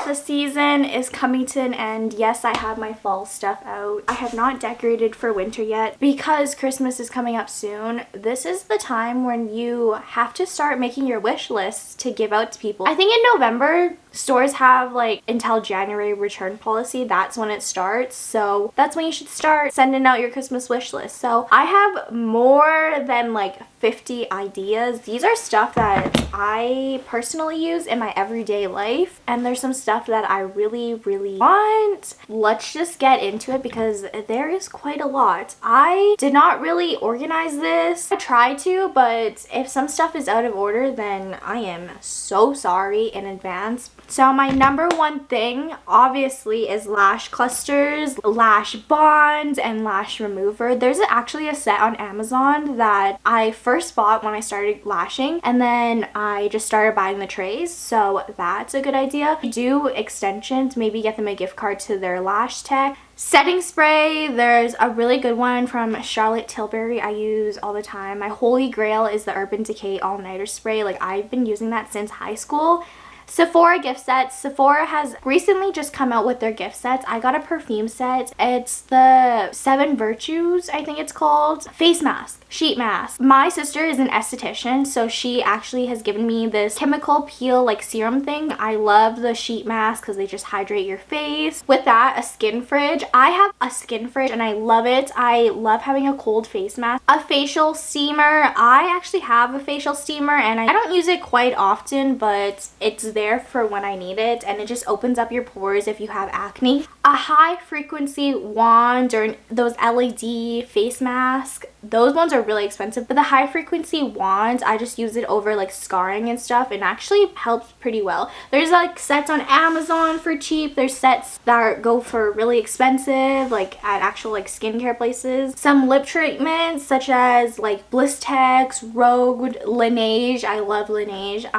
Christmas season is coming to an end. Yes, I have my fall stuff out. I have not decorated for winter yet because Christmas is coming up soon. This is the time when you have to start making your wish lists to give out to people. I think in November, stores have like until January return policy. That's when it starts. So that's when you should start sending out your Christmas wish list. So I have more than like 50 ideas. These are stuff that I personally use in my everyday life, and there's some stuff that I really want. Let's just get into it because there is quite a lot. I did not really organize this. I tried to, but if some stuff is out of order, then I am so sorry in advance. So my number one thing obviously is lash clusters, lash bonds, and lash remover. There's actually a set on Amazon that I first bought when I started lashing, and then I just started buying the trays, so that's a good idea. Do extensions, maybe get them a gift card to their lash tech. Setting spray, there's a really good one from Charlotte Tilbury I use all the time. My holy grail is the Urban Decay all-nighter spray. Like, I've been using that since high school. Sephora gift sets. Sephora has recently just come out with their gift sets. I got a perfume set. It's the 7 Virtues, I think it's called. Face mask, sheet mask. My sister is an esthetician, so she actually has given me this chemical peel like serum thing. I love the sheet mask because they just hydrate your face. With that, a skin fridge. I have a skin fridge and I love it. I love having a cold face mask. A facial steamer. I actually have a facial steamer and I don't use it quite often, but it's there for when I need it, and it just opens up your pores if you have acne. A high frequency wand or those LED face masks. Those ones are really expensive, but the high frequency wands, I just use it over like scarring and stuff, and actually helps pretty well. There's like sets on Amazon for cheap. There's sets that go for really expensive, like at actual like skincare places. Some lip treatments such as like Blistex, Rogue, Laneige. I love Laneige.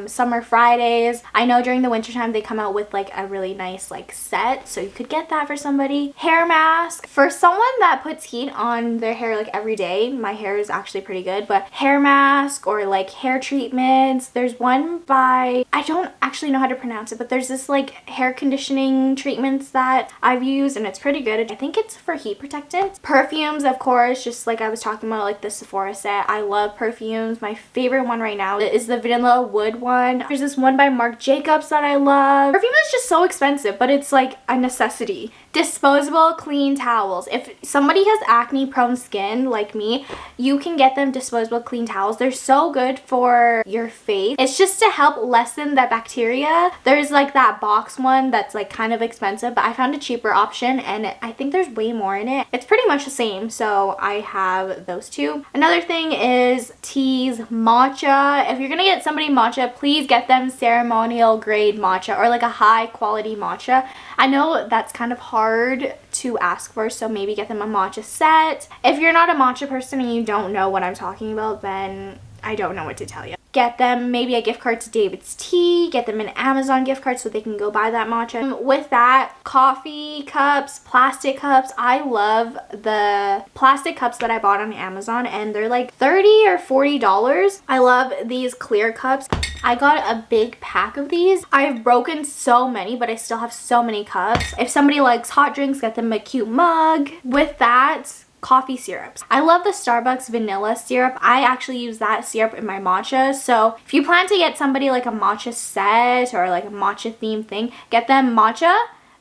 Summer Fridays. I know during the wintertime they come out with like a really nice like set, so you could get that for somebody. Hair mask. For someone that puts heat on their hair like every day, my hair is actually pretty good, but hair mask or like hair treatments. There's one by, I don't actually know how to pronounce it, but there's this like hair conditioning treatments that I've used and it's pretty good. I think it's for heat protectant. Perfumes, of course, just like I was talking about, like the Sephora set. I love perfumes. My favorite one right now is the vanilla wood one. There's this one by Marc Jacobs that I love. Perfume is just so expensive, but it's like a necessity. Disposable clean towels. If somebody has acne prone skin like me, you can get them disposable clean towels. They're so good for your face. It's just to help lessen the bacteria. There's like that box one that's like kind of expensive, but I found a cheaper option and I think there's way more in it. It's pretty much the same, so I have those two. Another thing is teas, matcha. If you're gonna get somebody matcha, please get them ceremonial grade matcha or like a high quality matcha. I know that's kind of hard to ask for, so maybe get them a matcha set. If you're not a matcha person and you don't know what I'm talking about, then I don't know what to tell you. Get them maybe a gift card to David's Tea. Get them an Amazon gift card so they can go buy that matcha. With that, coffee cups, plastic cups. I love the plastic cups that I bought on Amazon and they're like $30 or $40. I love these clear cups. I got a big pack of these. I've broken so many, but I still have so many cups. If somebody likes hot drinks, get them a cute mug. With that, coffee syrups. I love the Starbucks vanilla syrup. I actually use that syrup in my matcha. So if you plan to get somebody like a matcha set or like a matcha themed thing, get them matcha.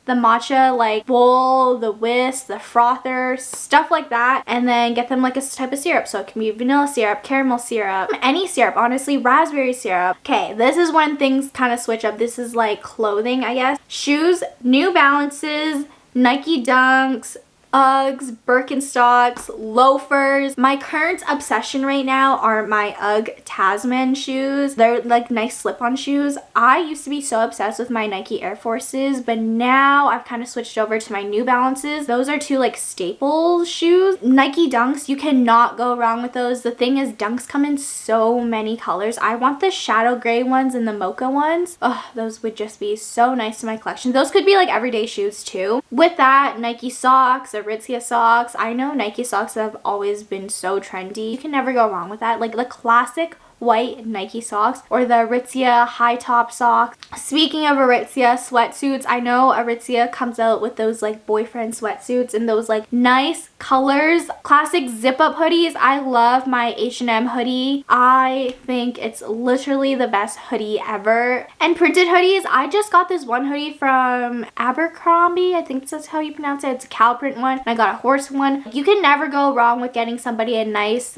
The matcha like bowl, the whisk, the frother, stuff like that, and then get them like a type of syrup. So it can be vanilla syrup, caramel syrup, any syrup, honestly, raspberry syrup. Okay, this is when things kind of switch up. This is like clothing, I guess. Shoes, New Balances, Nike Dunks, Uggs, Birkenstocks, loafers. My current obsession right now are my Ugg Tasman shoes. They're like nice slip-on shoes. I used to be so obsessed with my Nike Air Forces, but now I've kind of switched over to my New Balances. Those are two like staple shoes. Nike Dunks, you cannot go wrong with those. The thing is, Dunks come in so many colors. I want the shadow gray ones and the mocha ones. Oh, those would just be so nice to my collection. Those could be like everyday shoes too. With that, Nike socks, Aritzia socks. I know Nike socks have always been so trendy. You can never go wrong with that. Like the classic white Nike socks or the Aritzia high top socks. Speaking of Aritzia sweatsuits, I know Aritzia comes out with those like boyfriend sweatsuits and those like nice colors. Classic zip up hoodies. I love my H&M hoodie. I think it's literally the best hoodie ever. And printed hoodies, I just got this one hoodie from Abercrombie. I think that's how you pronounce it. It's a cow print one. And I got a horse one. You can never go wrong with getting somebody a nice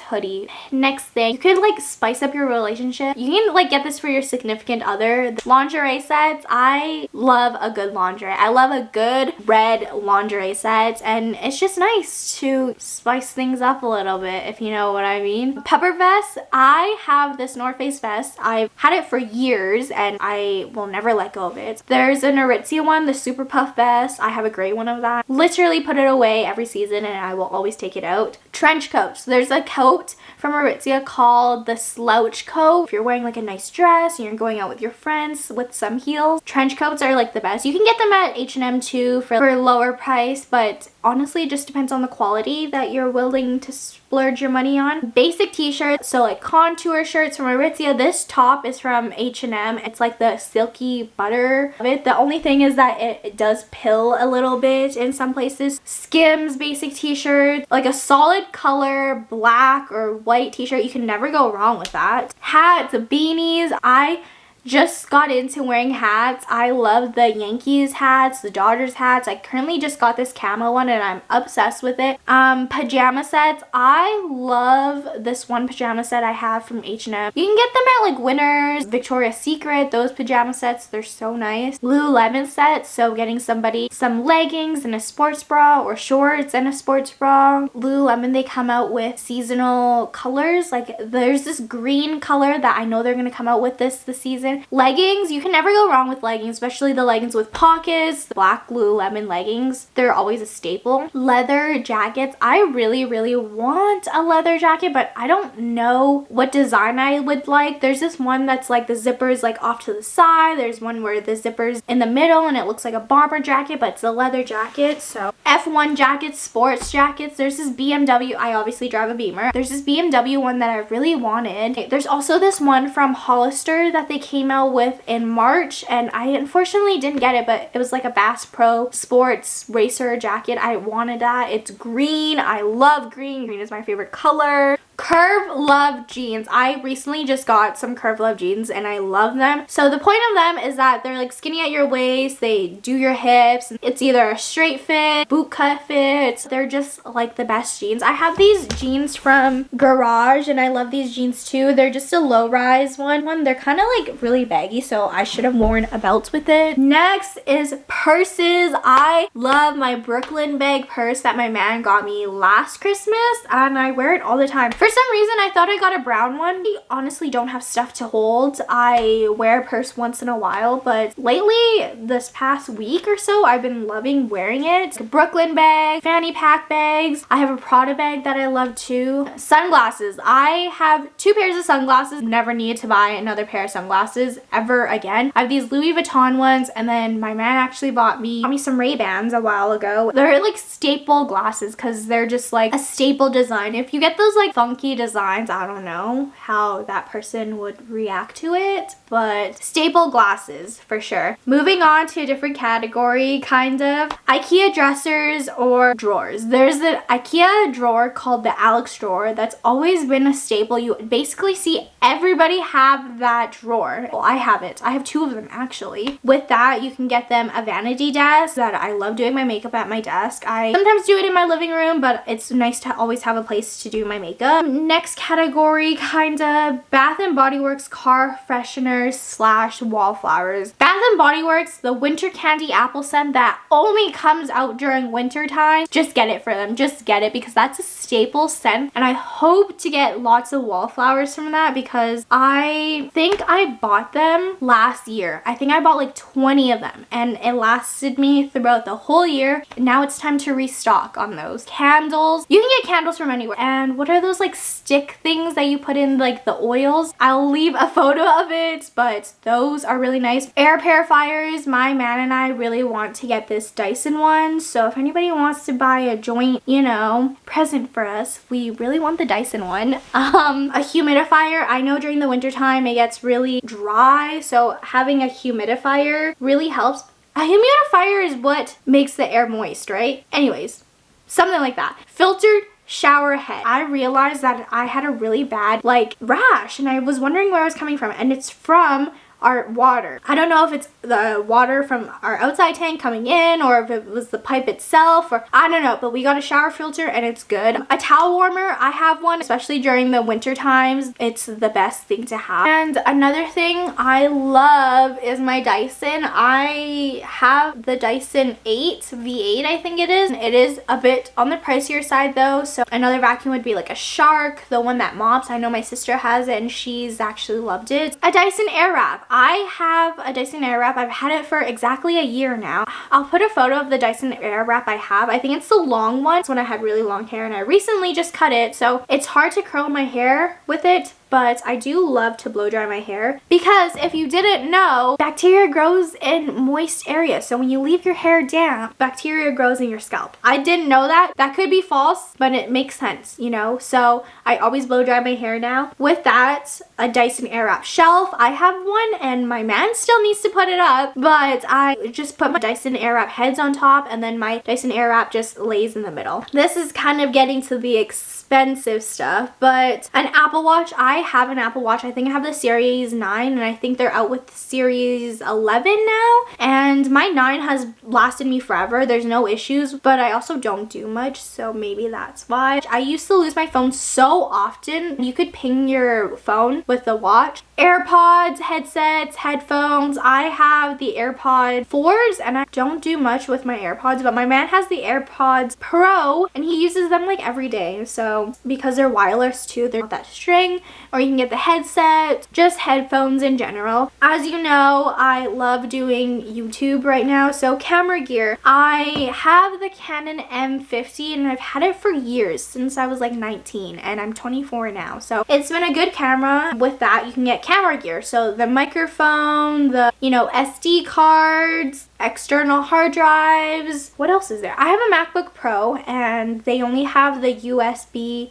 hoodie. Next thing, you could like spice up your relationship. You can like get this for your significant other. The lingerie sets, I love a good lingerie. I love a good red lingerie set, and it's just nice to spice things up a little bit, if you know what I mean. Pepper vest, I have this North Face vest. I've had it for years and I will never let go of it. There's an Aritzia one, the Super Puff vest. I have a gray one of that. Literally put it away every season and I will always take it out. Trench coats. There's a coat from Aritzia called the slouch coat. If you're wearing like a nice dress and you're going out with your friends with some heels, trench coats are like the best. You can get them at H&M too for lower price, but honestly it just depends on the quality that you're willing to splurge your money on. Basic t-shirts, so like contour shirts from Aritzia. This top is from H&M. It's like the silky butter of it. The only thing is that it does pill a little bit in some places. Skims basic t-shirt, like a solid color black or white t-shirt. You can never go wrong with that. Hats, beanies. I just got into wearing hats. I love the Yankees hats, the Dodgers hats. I currently just got this camo one and I'm obsessed with it. Pajama sets. I love this one pajama set I have from H&M. You can get them at like Winners, Victoria's Secret. Those pajama sets, they're so nice. Lululemon sets, so getting somebody some leggings and a sports bra or shorts and a sports bra. Lululemon, they come out with seasonal colors. Like there's this green color that I know they're gonna come out with this season. Leggings, you can never go wrong with leggings, especially the leggings with pockets. The black Lululemon leggings, they're always a staple. Leather jackets, I really want a leather jacket, but I don't know what design I would like. There's this one that's like the zippers like off to the side. There's one where the zipper's in the middle and it looks like a bomber jacket, but it's a leather jacket. So F1 jackets, sports jackets. There's this BMW, I obviously drive a Beamer. There's this BMW one that I really wanted. There's also this one from Hollister that they came out with in March, and I unfortunately didn't get it, but it was like a Bass Pro sports racer jacket. I wanted that. It's green. I love green. Green is my favorite color. Curve Love jeans. I recently just got some Curve Love jeans and I love them. So the point of them is that they're like skinny at your waist, they do your hips. It's either a straight fit, boot cut fit. They're just like the best jeans. I have these jeans from Garage and I love these jeans too. They're just a low rise one. They're kind of like really baggy, so I should have worn a belt with it. Next is purses. I love my Brooklyn bag purse that my man got me last Christmas and I wear it all the time. For some reason, I thought I got a brown one. I honestly don't have stuff to hold. I wear a purse once in a while, but lately, this past week or so, I've been loving wearing it. It's a Brooklyn bag, fanny pack bags. I have a Prada bag that I love too. Sunglasses. I have 2 pairs of sunglasses. Never need to buy another pair of sunglasses ever again. I have these Louis Vuitton ones, and then my man actually bought me some Ray-Bans a while ago. They're like staple glasses because they're just like a staple design. If you get those like funky designs, I don't know how that person would react to it, but staple glasses for sure. Moving on to a different category, kind of. IKEA dressers or drawers. There's an IKEA drawer called the Alex drawer that's always been a staple. You basically see everybody have that drawer. Well, I have it. I have 2 of them actually. With that, you can get them a vanity desk that I love doing my makeup at my desk. I sometimes do it in my living room, but it's nice to always have a place to do my makeup. Next category, kind of Bath and Body Works car fresheners / wallflowers. Bath and Body Works, the winter candy apple scent that only comes out during winter time. Just get it for them. Just get it because that's a staple scent, and I hope to get lots of wallflowers from that because I think I bought them last year. I think I bought like 20 of them and it lasted me throughout the whole year. Now it's time to restock on those. Candles. You can get candles from anywhere. And what are those like like stick things that you put in like the oils. I'll leave a photo of it, but those are really nice. Air purifiers, my man and I really want to get this Dyson one, so if anybody wants to buy a joint, you know, present for us, we really want the Dyson one. A humidifier, I know during the winter time it gets really dry, so having a humidifier really helps. A humidifier is what makes the air moist, right? Anyways, something like that. Filtered shower head. I realized that I had a really bad like rash and I was wondering where it was coming from, and it's from our water. I don't know if it's the water from our outside tank coming in or if it was the pipe itself, or I don't know, but we got a shower filter and it's good. A towel warmer, I have one, especially during the winter times. It's the best thing to have. And another thing I love is my Dyson. I have the Dyson V8, I think it is. It is a bit on the pricier side though, so another vacuum would be like a Shark, the one that mops. I know my sister has it and she's actually loved it. A Dyson Airwrap. I have a Dyson Airwrap. I've had it for exactly a year now. I'll put a photo of the Dyson Airwrap I have. I think it's the long one. It's when I had really long hair and I recently just cut it, so it's hard to curl my hair with it. But I do love to blow dry my hair because if you didn't know, bacteria grows in moist areas. So when you leave your hair damp, bacteria grows in your scalp. I didn't know that. That could be false, but it makes sense, you know? So I always blow dry my hair now. With that, a Dyson Airwrap shelf. I have one and my man still needs to put it up, but I just put my Dyson Airwrap heads on top and then my Dyson Airwrap just lays in the middle. This is kind of getting to the expensive stuff, but an Apple Watch. I have an Apple Watch. I think I have the Series 9 and I think they're out with the Series 11 now, and my 9 has lasted me forever. There's no issues, but I also don't do much, so maybe that's why. I used to lose my phone so often. You could ping your phone with the watch. AirPods, headsets, headphones. I have the AirPod 4s and I don't do much with my AirPods, but my man has the AirPods Pro and he uses them like every day. So because they're wireless too, they're not that string, or you can get the headset, just headphones in general. As you know, I love doing YouTube right now, so camera gear. I have the Canon M50 and I've had it for years, since I was like 19 and I'm 24 now. So it's been a good camera. With that, you can get camera gear. So the microphone, the, you know, SD cards, external hard drives. What else is there? I have a MacBook Pro and they only have the USC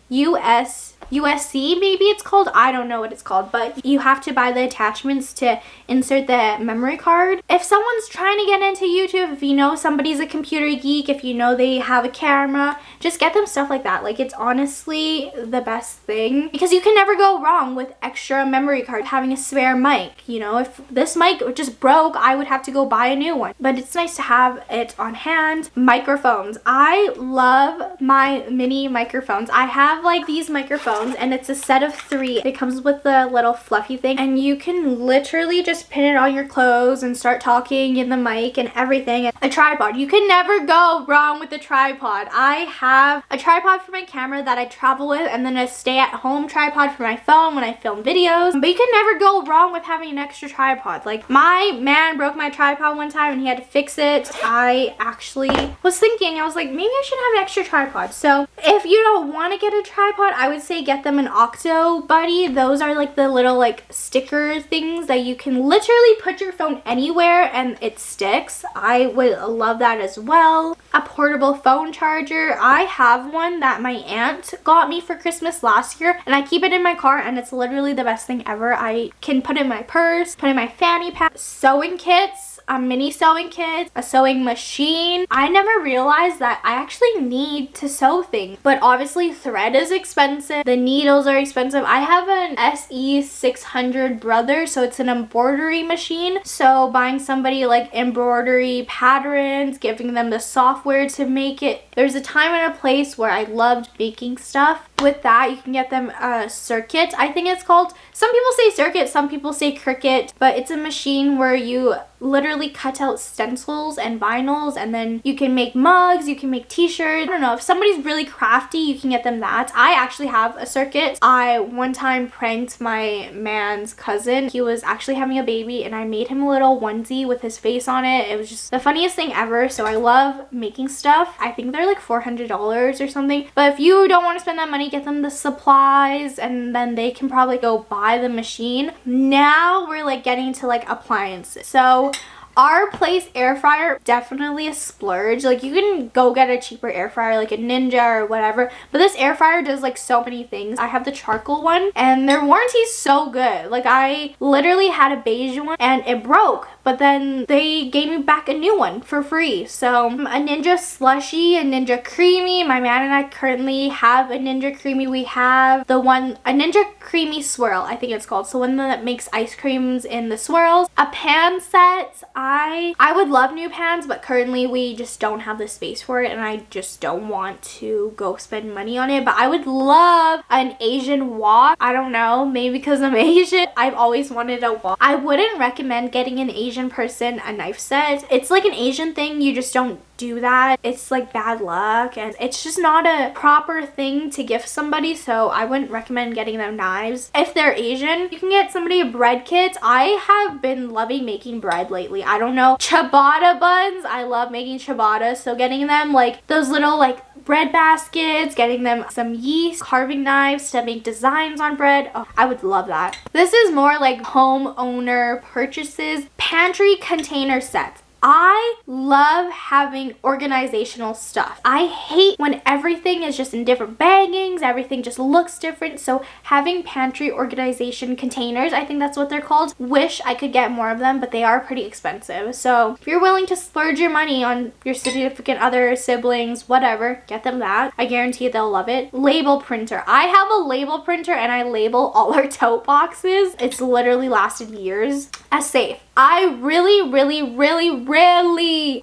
maybe it's called. I don't know what it's called, but you have to buy the attachments to insert the memory card. If someone's trying to get into YouTube, if you know somebody's a computer geek, if you know they have a camera, just get them stuff like that. Like, it's honestly the best thing because you can never go wrong with extra memory card, having a spare mic. You know, if this mic just broke, I would have to go buy a new one, but it's nice to have it on hand. Microphones. I love my mini microphones. I have like these microphones and it's a set of 3. It comes with the little fluffy thing and you can literally just pin it on your clothes and start talking in the mic and everything. A tripod. You can never go wrong with a tripod. I have a tripod for my camera that I travel with and then a stay-at-home tripod for my phone when I film videos. But you can never go wrong with having an extra tripod. Like, my man broke my tripod one time and he had to fix it. I actually was thinking, I was like, maybe I should have an extra tripod. So if you don't want to get a tripod, I would say get them an Octo Buddy. Those are like the little like sticker things that you can literally put your phone anywhere and it sticks. I would love that as well. A portable phone charger. I have one that my aunt got me for Christmas last year and I keep it in my car and it's literally the best thing ever. I can put it in my purse, put it in my fanny pack. Sewing kits. A mini sewing kit, a sewing machine. I never realized that I actually need to sew things, but obviously thread is expensive, the needles are expensive. I have an SE600 Brother, so it's an embroidery machine, so buying somebody like embroidery patterns, giving them the software to make it. There's a time and a place where I loved making stuff. With that, you can get them a circuit, I think it's called. Some people say circuit, some people say Cricut, but it's a machine where you literally cut out stencils and vinyls, and then you can make mugs, you can make t-shirts. I don't know, if somebody's really crafty, you can get them that. I actually have a circuit. I one time pranked my man's cousin. He was actually having a baby and I made him a little onesie with his face on it. It was just the funniest thing ever. So I love making stuff. I think they're like $400 or something, but if you don't want to spend that money, get them the supplies and then they can probably go buy the machine. Now we're like getting to like appliances. So our place air fryer, definitely a splurge. Like you can go get a cheaper air fryer like a Ninja or whatever, but this air fryer does like so many things. I have the charcoal one and their warranty is so good. Like I literally had a beige one and it broke, but then they gave me back a new one for free. So a Ninja slushy, a Ninja creamy. My man and I currently have a Ninja creamy. We have a Ninja creamy swirl, I think it's called. So one that makes ice creams in the swirls. A pan set. I would love new pans, but currently we just don't have the space for it and I just don't want to go spend money on it. But I would love an Asian wok. I don't know, maybe because I'm Asian. I've always wanted a wok. I wouldn't recommend getting an Asian person a knife set. It's like an Asian thing, you just don't do that. It's like bad luck and it's just not a proper thing to gift somebody, so I wouldn't recommend getting them knives. If they're Asian, you can get somebody a bread kit. I have been loving making bread lately. I don't know, ciabatta buns. I love making ciabatta, so getting them like those little like bread baskets, getting them some yeast, carving knives to make designs on bread. Oh, I would love that. This is more like homeowner purchases. Pantry container sets. I love having organizational stuff. I hate when everything is just in different baggings, everything just looks different. So having pantry organization containers, I think that's what they're called. Wish I could get more of them, but they are pretty expensive. So if you're willing to splurge your money on your significant other, siblings, whatever, get them that. I guarantee they'll love it. Label printer. I have a label printer and I label all our tote boxes. It's literally lasted years. A safe. I really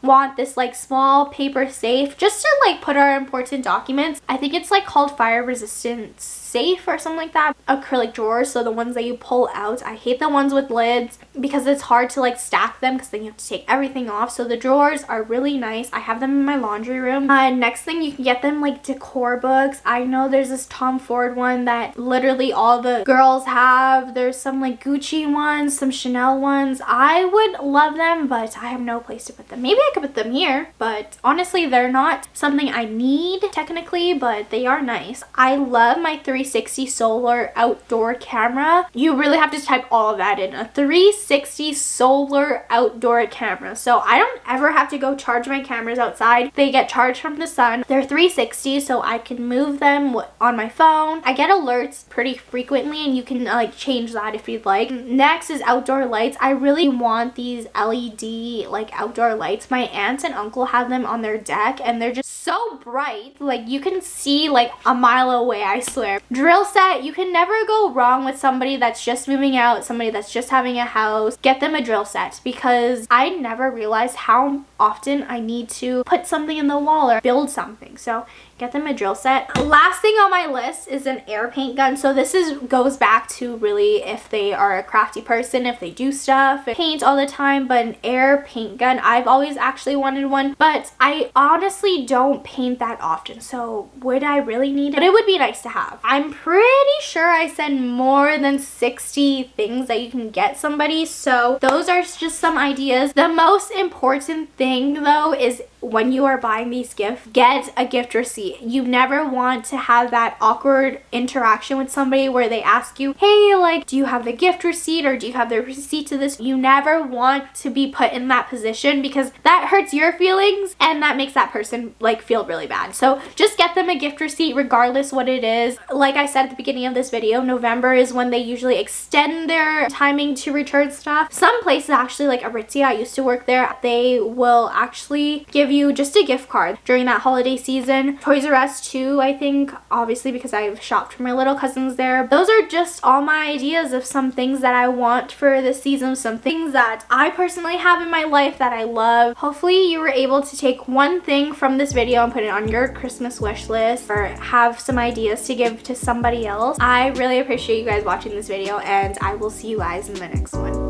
want this like small paper safe just to like put our important documents. I think it's like called fire resistant safe or something like that. Acrylic drawers, so the ones that you pull out. I hate the ones with lids because it's hard to like stack them because then you have to take everything off. So the drawers are really nice. I have them in my laundry room. Next thing, you can get them like decor books. I know there's this Tom Ford one that literally all the girls have. There's some like Gucci ones, some Chanel ones. I would love them, but I have no place to put them. Maybe I could put them here, but honestly they're not something I need technically, but they are nice. I love my 360 solar outdoor camera. You really have to type all of that in. A 360 solar outdoor camera. So I don't ever have to go charge my cameras outside. They get charged from the sun. They're 360, so I can move them on my phone. I get alerts pretty frequently and you can like change that if you'd like. Next is outdoor lights. I really want these LED like outdoor lights. My aunt and uncle have them on their deck and they're just so bright. Like you can see like a mile away, I swear. Drill set. You can never go wrong with somebody that's just moving out, somebody that's just having a house. Get them a drill set because I never realized how often I need to put something in the wall or build something. So get them a drill set. Last thing on my list is an air paint gun. So this goes back to really if they are a crafty person, if they do stuff, paint all the time, but an air paint gun. I've always actually wanted one, but I honestly don't paint that often. So would I really need it? But it would be nice to have. I'm pretty sure I said more than 60 things that you can get somebody. So those are just some ideas. The most important thing though is when you are buying these gifts, get a gift receipt. You never want to have that awkward interaction with somebody where they ask you, hey, like, do you have the gift receipt or do you have the receipt to this? You never want to be put in that position because that hurts your feelings and that makes that person like feel really bad. So just get them a gift receipt regardless what it is. Like I said at the beginning of this video, November is when they usually extend their timing to return stuff. Some places actually, like Aritzia, I used to work there, they will actually give you just a gift card during that holiday season. Toys R Us too, I think, obviously because I've shopped for my little cousins there. Those are just all my ideas of some things that I want for this season, some things that I personally have in my life that I love. Hopefully you were able to take one thing from this video and put it on your Christmas wish list or have some ideas to give to somebody else. I really appreciate you guys watching this video and I will see you guys in the next one.